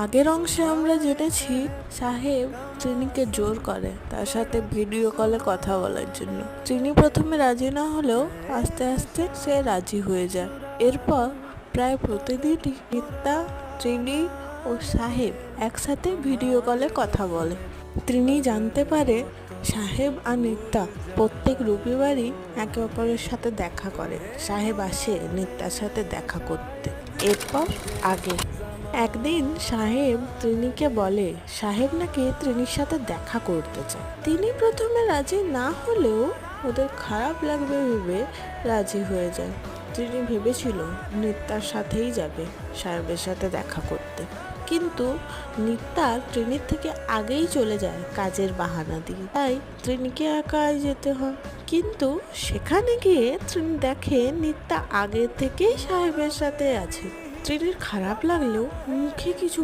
আগের অংশে আমরা জেনেছি সাহেব ত্রিনিকে জোর করে তার সাথে ভিডিও কলে কথা বলার জন্য। ত্রিনি প্রথমে রাজি না হলেও আস্তে আস্তে সে রাজি হয়ে যায়। এরপর প্রায় প্রতিদিনই নিত্যা, ত্রিনি ও সাহেব একসাথে ভিডিও কলে কথা বলে। ত্রিনি জানতে পারে সাহেব আর নিত্যা প্রত্যেক রবিবারই একে অপরের সাথে দেখা করে। সাহেব আসে নিত্যার সাথে দেখা করতে। এরপর আগে একদিন সাহেব ত্রিনিকে বলে সাহেব নাকি ত্রিনির সাথে দেখা করতে চায়। তিনি প্রথমে রাজি না হলেও ওদের খারাপ লাগবে ভেবে রাজি হয়ে যায়। ত্রিনি ভেবেছিল নিত্যার সাথেই যাবে সাহেবের সাথে দেখা করতে, কিন্তু নিত্যা ত্রিনির থেকে আগেই চলে যায় কাজের বাহানা দিয়ে। তাই ত্রিনিকে একাই যেতে হয়। কিন্তু সেখানে গিয়ে ত্রিনি দেখে নিত্যা আগে থেকেই সাহেবের সাথে আছে। ত্রিনির খারাপ লাগলেও মুখে কিছু